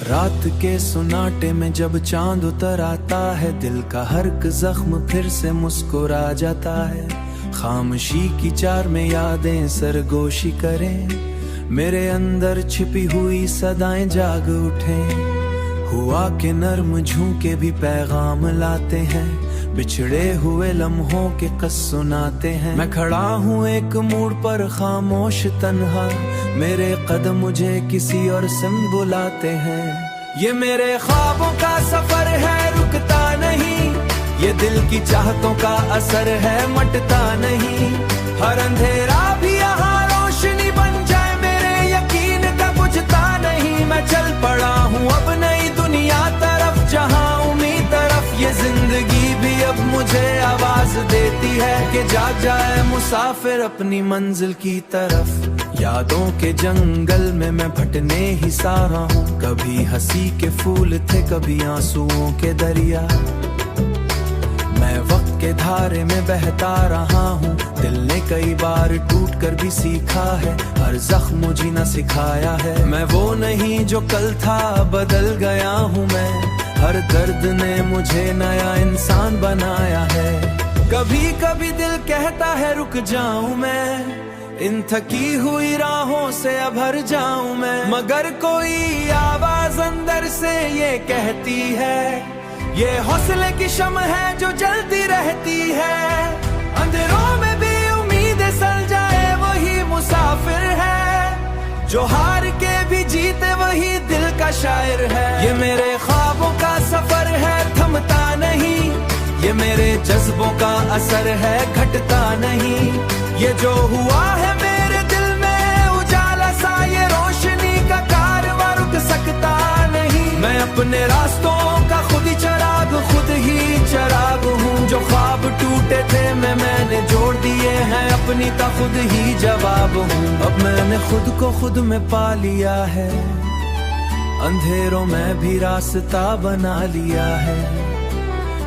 रात के सुनाटे में जब चांद उतर आता है, दिल का हर एक जख्म फिर से मुस्कुरा जाता है। खामोशी की चार में यादें सरगोशी करें, मेरे अंदर छिपी हुई सदाएं जाग उठें। हुआ के नर्म झोंके भी पैगाम लाते हैं, बिछड़े हुए लम्हों के कस सुनाते हैं। मैं खड़ा हूँ एक मोड़ पर खामोश तन्हा, मेरे कदम मुझे किसी और से बुलाते हैं। ये मेरे ख्वाबों का सफर है, रुकता नहीं, ये दिल की चाहतों का असर है, मटता नहीं। हर अंधेरा भी यहाँ रोशनी बन जाए, मेरे यकीन का बुझता नहीं। मैं चल पड़ा हूँ अब नई दुनिया तरफ, जहाँ उम्मीद तरफ। ये जिंदगी भी अब मुझे आवाज देती है कि जाग जाए मुसाफिर अपनी मंजिल की तरफ। यादों के जंगल में मैं भटने ही सा रहा हूँ, कभी हंसी के फूल थे, कभी आंसुओं के दरिया। मैं वक्त के धारे में बहता रहा हूँ, दिल ने कई बार टूट कर भी सीखा है, हर जख्म जीना सिखाया है। मैं वो नहीं जो कल था, बदल गया हूँ मैं, हर दर्द ने मुझे नया इंसान बनाया है। कभी कभी दिल कहता है रुक जाऊं मैं, इन थकी हुई राहों से अब हर जाऊं मैं। मगर कोई आवाज अंदर से ये कहती है, ये हौसले की शम्म है जो जलती रहती है। अंधेरों में भी उम्मीदें सल जाए, वही मुसाफिर है, जो हार के भी जीते वही दिल का शायर है। ये मेरे ख्वाबों का सफर है, थमता नहीं, ये मेरे जज्बों का असर है, घटता नहीं। ये जो हुआ है मेरे दिल में उजाला सा, ये रोशनी का कारवां रुक सकता नहीं। मैं अपने रास्तों का खुद ही चिराग, खुद ही चिराग हूँ। जो ख्वाब टूटे थे मैंने जोड़ दिए हैं, अपनी का खुद ही जवाब हूँ। अब मैंने खुद को खुद में पा लिया है, अंधेरों में भी रास्ता बना लिया है।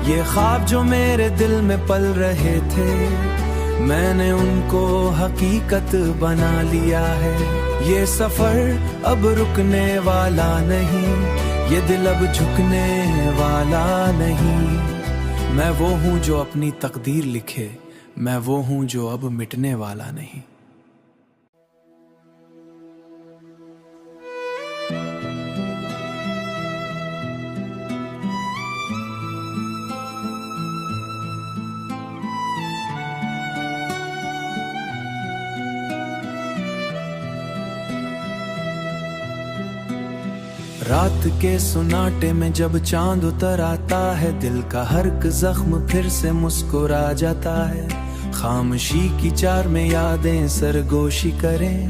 ये ख्वाब जो मेरे दिल में पल रहे थे, मैंने उनको हकीकत बना लिया है। ये सफर अब रुकने वाला नहीं, ये दिल अब झुकने वाला नहीं। मैं वो हूँ जो अपनी तकदीर लिखे, मैं वो हूँ जो अब मिटने वाला नहीं। रात के सुनाटे में जब चांद उतर आता है, दिल का हर एक जख्म फिर से मुस्कुरा जाता है। खामोशी की चार में यादें सरगोशी करें,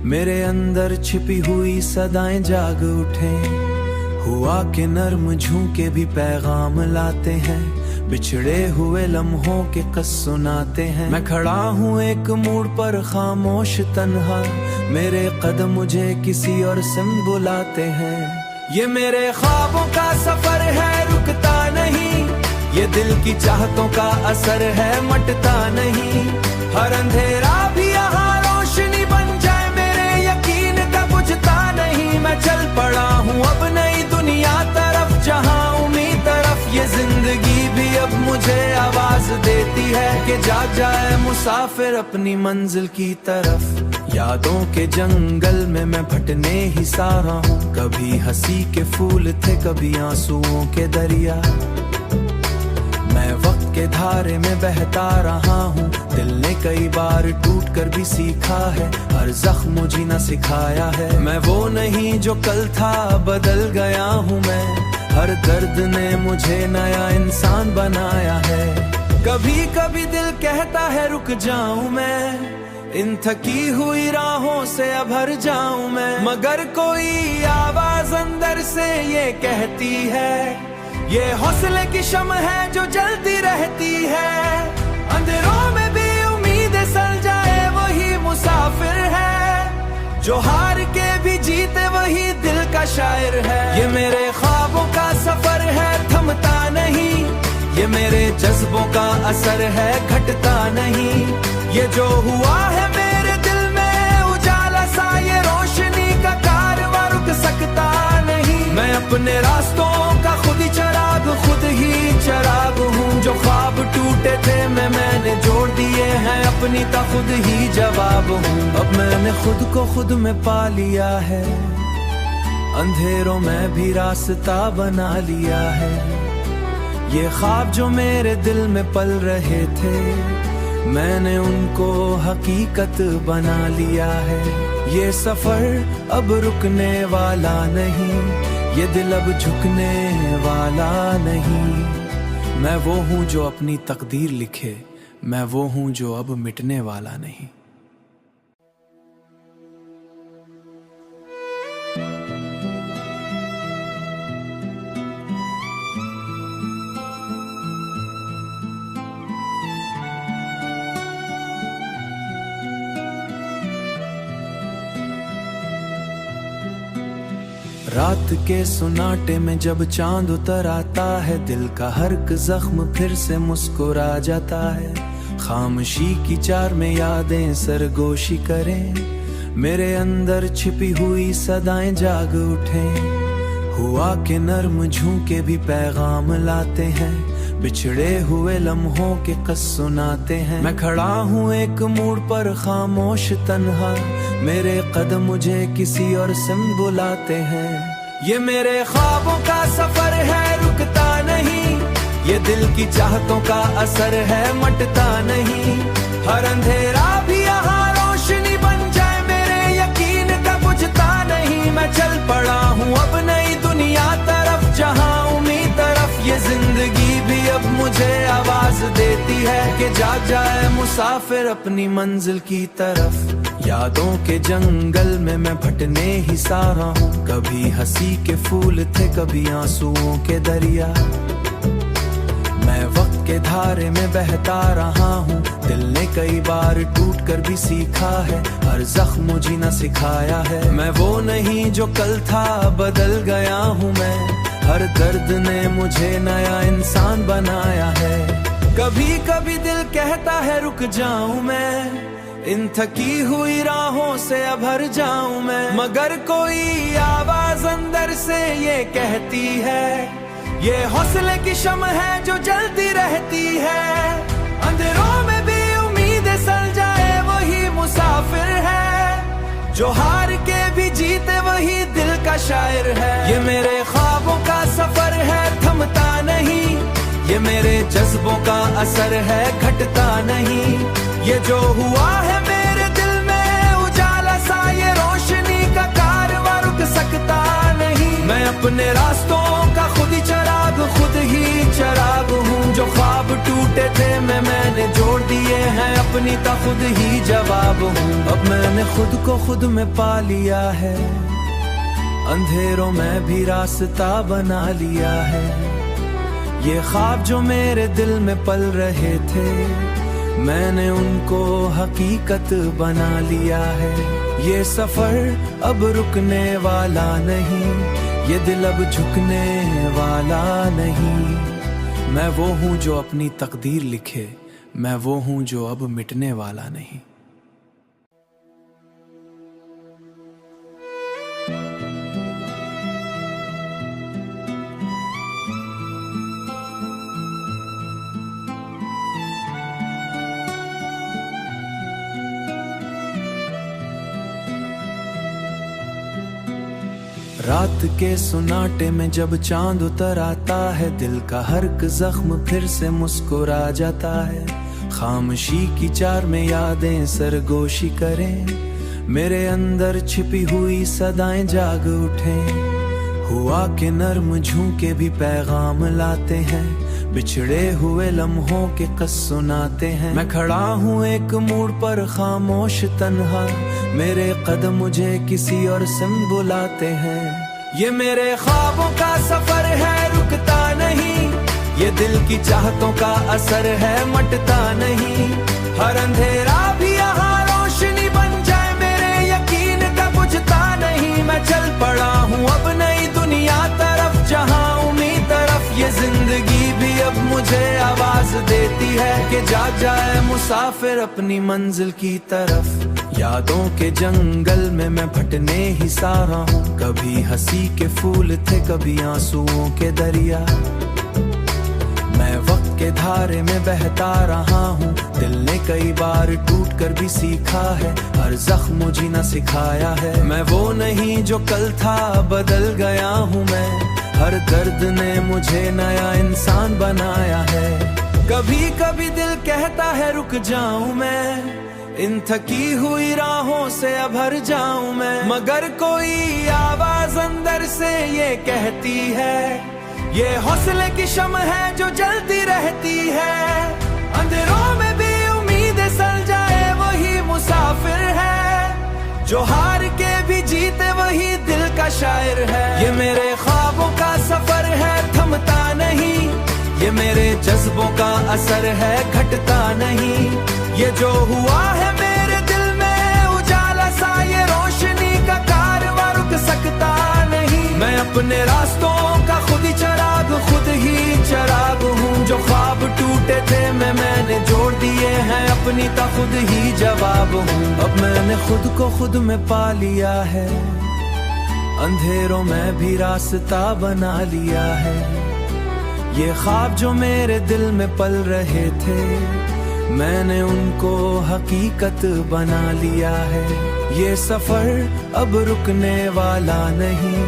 मेरे अंदर छिपी हुई सदाएं जाग उठें। हुआ के नर्म झोंके भी पैगाम लाते हैं, बिछड़े हुए लम्हों के कस सुनाते हैं। मैं खड़ा हूँ एक मोड़ पर खामोश तन्हा, मेरे कदम मुझे किसी और से बुलाते हैं। ये मेरे ख्वाबों का सफर है, रुकता नहीं, ये दिल की चाहतों का असर है, मटता नहीं। हर अंधेरा भी यहाँ रोशनी बन जाए, मेरे यकीन का बुझता नहीं। मैं चल पड़ा हूँ अब नई दुनिया तरफ, जहाँ उम्मीद तरफ। ये जिंदगी भी अब मुझे आवाज देती है कि जाग जाए मुसाफिर अपनी मंजिल की तरफ। यादों के जंगल में मैं भटने ही सा रहा हूँ, कभी हंसी के फूल थे, कभी आंसुओं के दरिया। मैं वक्त के धारे में बहता रहा हूँ, दिल ने कई बार टूट कर भी सीखा है, हर जख्म जीना सिखाया है। मैं वो नहीं जो कल था, बदल गया हूँ मैं, हर दर्द ने मुझे नया इंसान बनाया है। कभी कभी दिल कहता है रुक जाऊं मैं, इन थकी हुई राहों से अब हर जाऊं मैं। मगर कोई आवाज अंदर से ये कहती है, ये हौसले की शम्म है जो जलती रहती है। अंधेरों में भी उम्मीदें सल जाए, वही मुसाफिर है, जो हार के भी जीते वही दिल का शायर है। ये मेरे ख्वाबों का सफर है, थमता नहीं, ये मेरे जज्बों का असर है, घटता नहीं। ये जो हुआ है मेरे दिल में उजाला सा, ये रोशनी का कारवां रुक सकता नहीं। मैं जो ख्वाब टूटे थे मैंने जोड़ दिए हैं अपनी, ता खुद ही जवाब हूँ। अब मैंने खुद को खुद में पा लिया है, अंधेरों में भी रास्ता बना लिया है। ये ख्वाब जो मेरे दिल में पल रहे थे, मैंने उनको हकीकत बना लिया है। ये सफर अब रुकने वाला नहीं, ये दिल अब झुकने वाला नहीं। मैं वो हूँ जो अपनी तकदीर लिखे, मैं वो हूँ जो अब मिटने वाला नहीं। रात के सुनाटे में जब चांद उतर आता है, दिल का हर एक जख्म फिर से मुस्कुरा जाता है। खामोशी की चार में यादें सरगोशी करें, मेरे अंदर छिपी हुई सदाएं जाग उठें। हुआ के नर्म झोंके भी पैगाम लाते हैं, बिछड़े हुए लम्हों के कस सुनाते हैं। मैं खड़ा हूँ एक मोड़ पर खामोश तन्हा, मेरे कदम मुझे किसी और सिम बुलाते हैं। ये मेरे ख्वाबों का सफर है, रुकता नहीं, ये दिल की चाहतों का असर है, मटता नहीं। हर अंधेरा भी यहाँ रोशनी बन जाए, मेरे यकीन का बुझता नहीं। मैं चल पड़ा हूँ अब नई दुनिया तरफ, जहाँ उम्मीद तरफ। ये जिंदगी भी अब मुझे आवाज देती है कि जाग जाए मुसाफिर अपनी मंजिल की तरफ। यादों के जंगल में मैं भटने ही सा रहा हूँ, कभी हंसी के फूल थे कभी आंसुओं के दरिया। मैं वक्त के धारे में बहता रहा हूँ, दिल ने कई बार टूट कर भी सीखा है, हर जख्म जीना सिखाया है। मैं वो नहीं जो कल था, बदल गया हूँ मैं, हर दर्द ने मुझे नया इंसान बनाया है। कभी कभी दिल कहता है रुक जाऊं मैं, इन थकी हुई राहों से अब हर जाऊं मैं। मगर कोई आवाज अंदर से ये कहती है, ये हौसले की शम्ह है जो जलती रहती है। अंधेरों में भी उम्मीद सल जाए, वही मुसाफिर है, जो हार के भी जीते वही दिल का शायर है। ये मेरे ख्वाबों का सफर है, थमता नहीं, ये मेरे जज्बों का असर है, घटता नहीं। ये जो हुआ है मेरे दिल में उजाला सा, ये रोशनी का कारवां रुक सकता नहीं। मैं अपने रास्तों का खुद ही चिराग हूँ, जो ख्वाब टूटे थे मैंने जोड़ दिए हैं अपनी, ता खुद ही जवाब हूँ। अब मैंने खुद को खुद में पा लिया है, अंधेरों में भी रास्ता बना लिया है। ये ख्वाब जो मेरे दिल में पल रहे थे, मैंने उनको हकीकत बना लिया है। ये सफर अब रुकने वाला नहीं, ये दिल अब झुकने वाला नहीं। मैं वो हूँ जो अपनी तकदीर लिखे, मैं वो हूँ जो अब मिटने वाला नहीं। रात के सुनाटे में जब चांद उतर आता है, दिल का हर एक जख्म फिर से मुस्कुरा जाता है। खामोशी की चार में यादें सरगोशी करें, मेरे अंदर छिपी हुई सदाएं जाग उठें। हुआ के नर्म झोंके भी पैगाम लाते हैं, बिछड़े हुए लम्हों के कस सुनाते हैं। मैं खड़ा हूँ एक मोड़ पर खामोश तन्हा, मेरे कदम मुझे किसी और सिम बुलाते हैं। ये मेरे ख्वाबों का सफर है, रुकता नहीं, ये दिल की चाहतों का असर है, मटता नहीं। हर अंधेरा भी यहाँ रोशनी बन जाए, मेरे यकीन का बुझता नहीं। मैं चल पड़ा हूँ अब नई दुनिया तरफ, जहाँ उम्मीद तरफ। ये जिंदगी भी अब मुझे आवाज देती है कि जाग जाए मुसाफिर अपनी मंजिल की तरफ। यादों के जंगल में मैं भटने ही सा रहा हूँ, कभी हंसी के फूल थे कभी आंसुओं के दरिया। मैं वक्त के धारे में बहता रहा हूँ, दिल ने कई बार टूट कर भी सीखा है, हर जख्म जीना सिखाया है। मैं वो नहीं जो कल था, बदल गया हूँ मैं, हर दर्द ने मुझे नया इंसान बनाया है। कभी कभी दिल कहता है रुक जाऊं मैं, इन थकी हुई राहों से अब हर जाऊं मैं, मगर कोई आवाज अंदर से ये कहती है, ये हौसले की शम्ह है जो जलती रहती है। अंधेरों में भी उम्मीदें सल जाए वही मुसाफिर है, जो हार के भी जीते वही दिल का शायर है। ये मेरे ख्वाबों का सफर है, थमता नहीं, ये मेरे जज्बों का असर है, घटता नहीं। ये जो हुआ है मेरे दिल में उजाला सा, ये रोशनी का कारवां रुक सकता नहीं। मैं अपने रास्तों का खुद ही चिराग हूँ, जो ख्वाब टूटे थे मैंने जोड़ दिए हैं, अपनी ता खुद ही जवाब हूँ। अब मैंने खुद को खुद में पा लिया है, अंधेरों में भी रास्ता बना लिया है। ये ख्वाब जो मेरे दिल में पल रहे थे, मैंने उनको हकीकत बना लिया है। ये सफर अब रुकने वाला नहीं,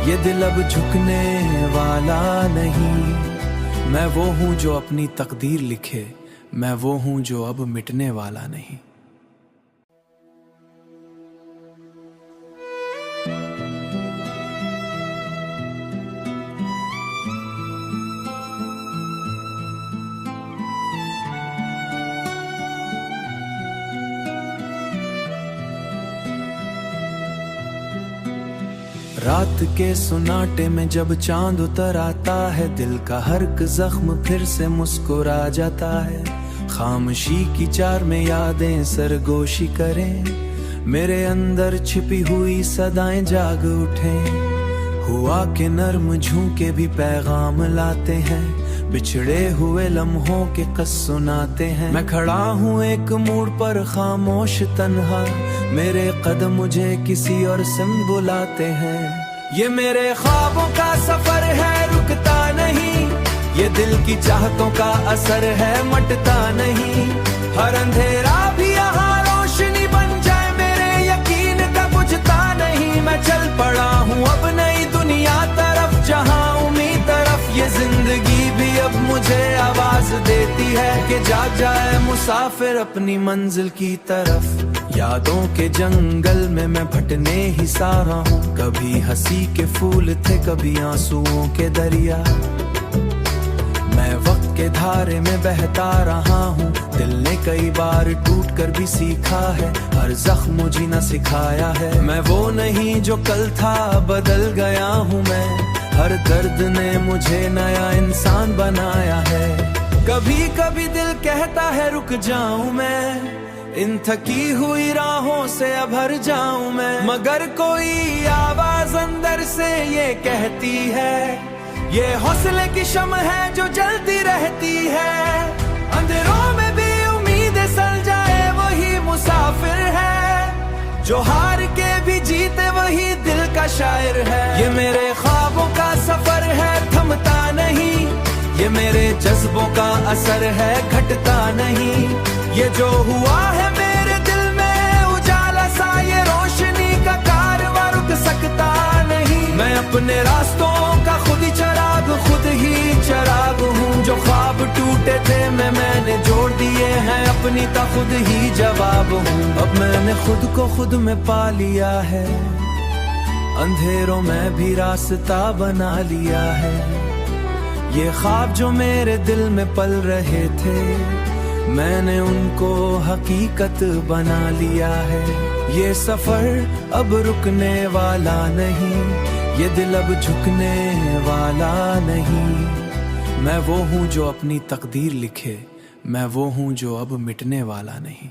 ये दिल अब झुकने वाला नहीं। मैं वो हूँ जो अपनी तकदीर लिखे, मैं वो हूँ जो अब मिटने वाला नहीं। रात के सुनाटे में जब चांद उतर आता है, दिल का हर एक जख्म फिर से मुस्कुरा जाता है। खामोशी की चार में यादें सरगोशी करें, मेरे अंदर छिपी हुई सदाएं जाग उठें। हुआ के नर्म झोंके भी पैगाम लाते हैं, बिछड़े हुए लम्हों के कस सुनाते हैं। मैं खड़ा हूँ एक मोड़ पर खामोश तन्हा, मेरे कदम मुझे किसी और से बुलाते हैं। ये मेरे ख्वाबों का सफर है, रुकता नहीं, ये दिल की चाहतों का असर है, मटता नहीं। हर अंधेरा भी यहाँ रोशनी बन जाए, मेरे यकीन का बुझता नहीं। मैं चल पड़ा हूँ अब नई दुनिया तरफ, जहाँ उम्मीद तरफ। ये जिंदगी भी अब मुझे आवाज देती है कि जाग जाए मुसाफिर अपनी मंजिल की तरफ। यादों के जंगल में मैं भटने ही सा रहा हूँ, कभी हंसी के फूल थे, कभी आंसुओं के दरिया। मैं वक्त के धारे में बहता रहा हूँ, दिल ने कई बार टूट कर भी सीखा है, हर जख्म जीना सिखाया है। मैं वो नहीं जो कल था, बदल गया हूँ मैं, हर दर्द ने मुझे नया इंसान बनाया है। कभी कभी दिल कहता है रुक जाऊं मैं, इन थकी हुई राहों से अब हर जाऊं मैं, मगर कोई आवाज अंदर से ये कहती है, ये हौसले की शम्ह है जो जलती रहती है। अंधेरों में भी उम्मीदें सल जाए वही मुसाफिर है, जो हार के भी जीते वही दिल का शायर है। ये मेरे ख्वाबों का सफर है, थमता नहीं, ये मेरे जज्बों का असर है, घटता नहीं। ये जो हुआ है मेरे दिल में उजाला सा, ये रोशनी का कारवां रुक सकता नहीं। मैं अपने रास्तों का खुद ही चिराग हूँ, जो ख्वाब टूटे थे मैंने जोड़ दिए हैं, अपनी ता खुद ही जवाब हूँ। अब मैंने खुद को खुद में पा लिया है, अंधेरों में भी रास्ता बना लिया है। ये ख्वाब जो मेरे दिल में पल रहे थे, मैंने उनको हकीकत बना लिया है। ये सफर अब रुकने वाला नहीं, ये दिल अब झुकने वाला नहीं। मैं वो हूँ जो अपनी तकदीर लिखे, मैं वो हूँ जो अब मिटने वाला नहीं।